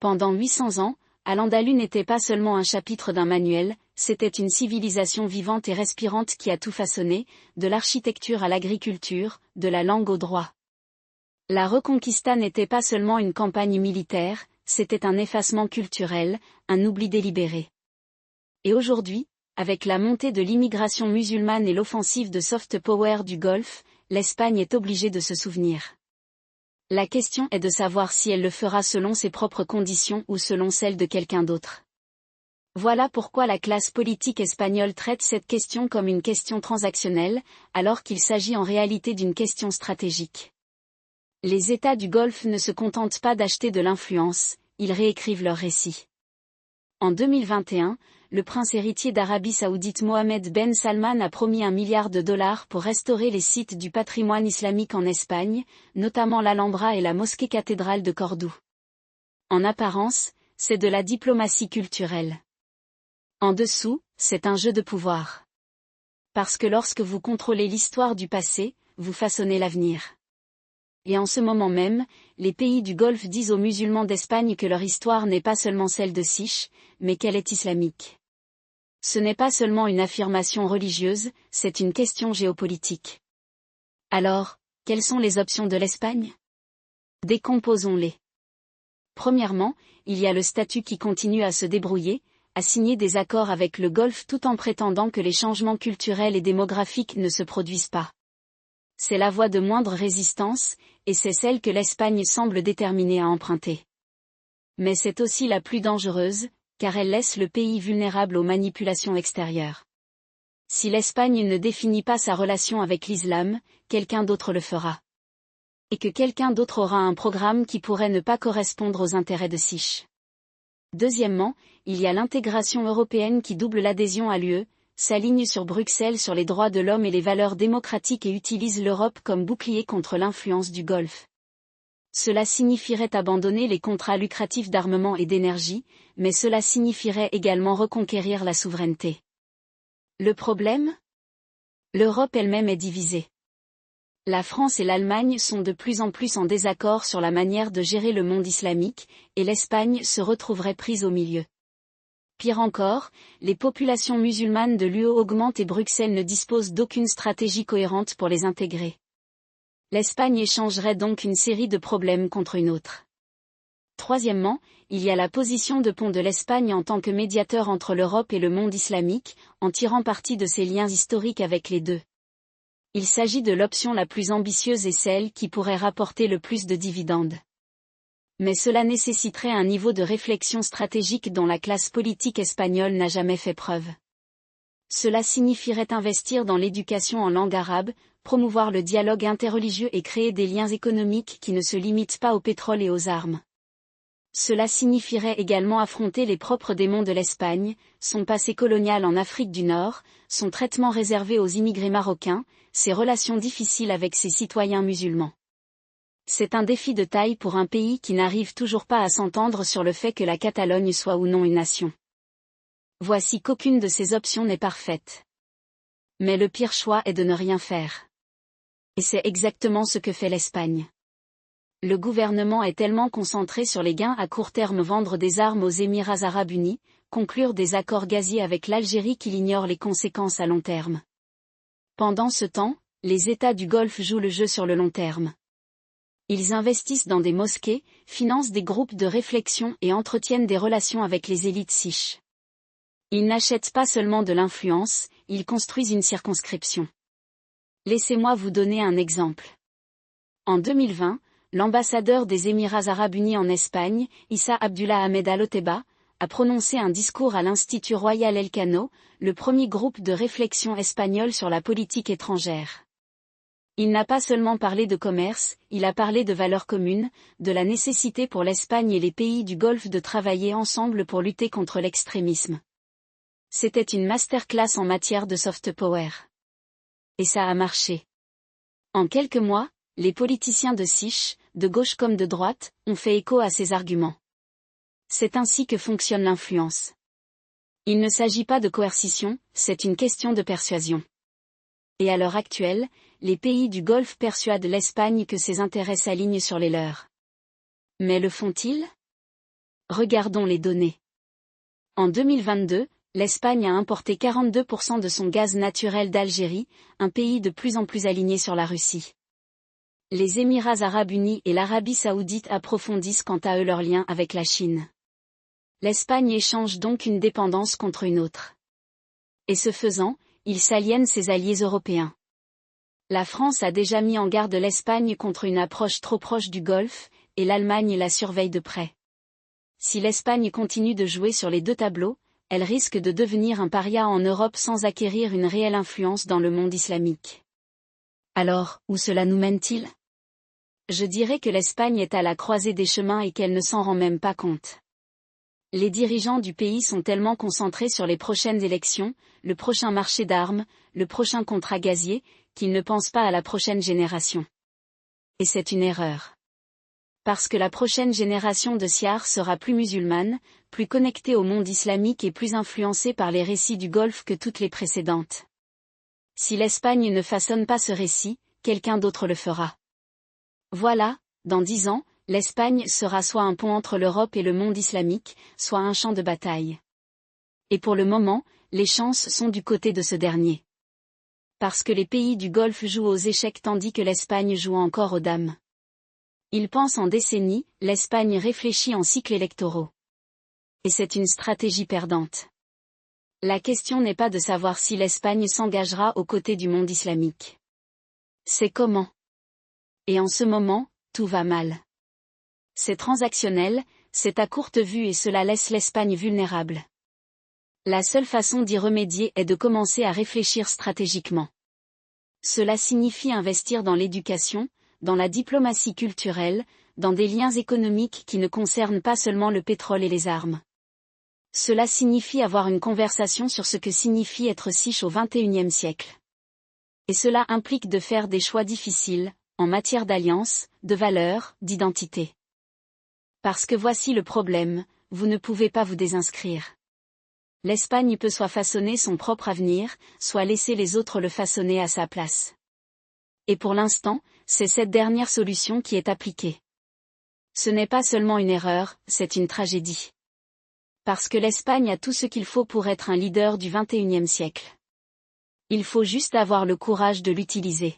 Pendant 800 ans, Al-Andalus n'était pas seulement un chapitre d'un manuel, c'était une civilisation vivante et respirante qui a tout façonné, de l'architecture à l'agriculture, de la langue au droit. La Reconquista n'était pas seulement une campagne militaire, c'était un effacement culturel, un oubli délibéré. Et aujourd'hui, avec la montée de l'immigration musulmane et l'offensive de soft power du Golfe, l'Espagne est obligée de se souvenir. La question est de savoir si elle le fera selon ses propres conditions ou selon celles de quelqu'un d'autre. Voilà pourquoi la classe politique espagnole traite cette question comme une question transactionnelle, alors qu'il s'agit en réalité d'une question stratégique. Les États du Golfe ne se contentent pas d'acheter de l'influence, ils réécrivent leur récit. En 2021, le prince héritier d'Arabie Saoudite Mohammed Ben Salman a promis $1 milliard pour restaurer les sites du patrimoine islamique en Espagne, notamment l'Alhambra et la mosquée cathédrale de Cordoue. En apparence, c'est de la diplomatie culturelle. En dessous, c'est un jeu de pouvoir. Parce que lorsque vous contrôlez l'histoire du passé, vous façonnez l'avenir. Et en ce moment même, les pays du Golfe disent aux musulmans d'Espagne que leur histoire n'est pas seulement celle de Siche, mais qu'elle est islamique. Ce n'est pas seulement une affirmation religieuse, c'est une question géopolitique. Alors, quelles sont les options de l'Espagne? Décomposons-les. Premièrement, il y a le statut qui continue à se débrouiller, à signer des accords avec le Golfe tout en prétendant que les changements culturels et démographiques ne se produisent pas. C'est la voie de moindre résistance, et c'est celle que l'Espagne semble déterminée à emprunter. Mais c'est aussi la plus dangereuse, car elle laisse le pays vulnérable aux manipulations extérieures. Si l'Espagne ne définit pas sa relation avec l'islam, quelqu'un d'autre le fera. Et que quelqu'un d'autre aura un programme qui pourrait ne pas correspondre aux intérêts de Siche. Deuxièmement, il y a l'intégration européenne qui double l'adhésion à l'UE, s'aligne sur Bruxelles sur les droits de l'homme et les valeurs démocratiques et utilise l'Europe comme bouclier contre l'influence du Golfe. Cela signifierait abandonner les contrats lucratifs d'armement et d'énergie, mais cela signifierait également reconquérir la souveraineté. Le problème? L'Europe elle-même est divisée. La France et l'Allemagne sont de plus en plus en désaccord sur la manière de gérer le monde islamique, et l'Espagne se retrouverait prise au milieu. Pire encore, les populations musulmanes de l'UE augmentent et Bruxelles ne dispose d'aucune stratégie cohérente pour les intégrer. L'Espagne échangerait donc une série de problèmes contre une autre. Troisièmement, il y a la position de pont de l'Espagne en tant que médiateur entre l'Europe et le monde islamique, en tirant parti de ses liens historiques avec les deux. Il s'agit de l'option la plus ambitieuse et celle qui pourrait rapporter le plus de dividendes. Mais cela nécessiterait un niveau de réflexion stratégique dont la classe politique espagnole n'a jamais fait preuve. Cela signifierait investir dans l'éducation en langue arabe, promouvoir le dialogue interreligieux et créer des liens économiques qui ne se limitent pas au pétrole et aux armes. Cela signifierait également affronter les propres démons de l'Espagne, son passé colonial en Afrique du Nord, son traitement réservé aux immigrés marocains, ses relations difficiles avec ses citoyens musulmans. C'est un défi de taille pour un pays qui n'arrive toujours pas à s'entendre sur le fait que la Catalogne soit ou non une nation. Voici qu'aucune de ces options n'est parfaite. Mais le pire choix est de ne rien faire. Et c'est exactement ce que fait l'Espagne. Le gouvernement est tellement concentré sur les gains à court terme, vendre des armes aux Émirats arabes unis, conclure des accords gaziers avec l'Algérie qu'il ignore les conséquences à long terme. Pendant ce temps, les États du Golfe jouent le jeu sur le long terme. Ils investissent dans des mosquées, financent des groupes de réflexion et entretiennent des relations avec les élites siches. Ils n'achètent pas seulement de l'influence, ils construisent une circonscription. Laissez-moi vous donner un exemple. En 2020, l'ambassadeur des Émirats arabes unis en Espagne, Issa Abdullah Ahmed Al-Oteba, a prononcé un discours à l'Institut Royal Elcano, le premier groupe de réflexion espagnol sur la politique étrangère. Il n'a pas seulement parlé de commerce, il a parlé de valeurs communes, de la nécessité pour l'Espagne et les pays du Golfe de travailler ensemble pour lutter contre l'extrémisme. C'était une masterclass en matière de soft power. Et ça a marché. En quelques mois, les politiciens de Siche, de gauche comme de droite, ont fait écho à ces arguments. C'est ainsi que fonctionne l'influence. Il ne s'agit pas de coercition, c'est une question de persuasion. Et à l'heure actuelle, les pays du Golfe persuadent l'Espagne que ses intérêts s'alignent sur les leurs. Mais le font-ils? Regardons les données. En 2022, l'Espagne a importé 42% de son gaz naturel d'Algérie, un pays de plus en plus aligné sur la Russie. Les Émirats arabes unis et l'Arabie saoudite approfondissent quant à eux leurs liens avec la Chine. L'Espagne échange donc une dépendance contre une autre. Et ce faisant, il s'aliène ses alliés européens. La France a déjà mis en garde l'Espagne contre une approche trop proche du Golfe, et l'Allemagne la surveille de près. Si l'Espagne continue de jouer sur les deux tableaux, elle risque de devenir un paria en Europe sans acquérir une réelle influence dans le monde islamique. Alors, où cela nous mène-t-il? Je dirais que l'Espagne est à la croisée des chemins et qu'elle ne s'en rend même pas compte. Les dirigeants du pays sont tellement concentrés sur les prochaines élections, le prochain marché d'armes, le prochain contrat gazier, qu'ils ne pensent pas à la prochaine génération. Et c'est une erreur. Parce que la prochaine génération de Siar sera plus musulmane, plus connectée au monde islamique et plus influencée par les récits du Golfe que toutes les précédentes. Si l'Espagne ne façonne pas ce récit, quelqu'un d'autre le fera. Voilà, dans 10 ans, l'Espagne sera soit un pont entre l'Europe et le monde islamique, soit un champ de bataille. Et pour le moment, les chances sont du côté de ce dernier. Parce que les pays du Golfe jouent aux échecs tandis que l'Espagne joue encore aux dames. Ils pensent en décennies, l'Espagne réfléchit en cycles électoraux. Et c'est une stratégie perdante. La question n'est pas de savoir si l'Espagne s'engagera aux côtés du monde islamique. C'est comment. Et en ce moment, tout va mal. C'est transactionnel, c'est à courte vue et cela laisse l'Espagne vulnérable. La seule façon d'y remédier est de commencer à réfléchir stratégiquement. Cela signifie investir dans l'éducation, dans la diplomatie culturelle, dans des liens économiques qui ne concernent pas seulement le pétrole et les armes. Cela signifie avoir une conversation sur ce que signifie être siche au XXIe siècle. Et cela implique de faire des choix difficiles, en matière d'alliance, de valeurs, d'identité. Parce que voici le problème, vous ne pouvez pas vous désinscrire. L'Espagne peut soit façonner son propre avenir, soit laisser les autres le façonner à sa place. Et pour l'instant, c'est cette dernière solution qui est appliquée. Ce n'est pas seulement une erreur, c'est une tragédie. Parce que l'Espagne a tout ce qu'il faut pour être un leader du XXIe siècle. Il faut juste avoir le courage de l'utiliser.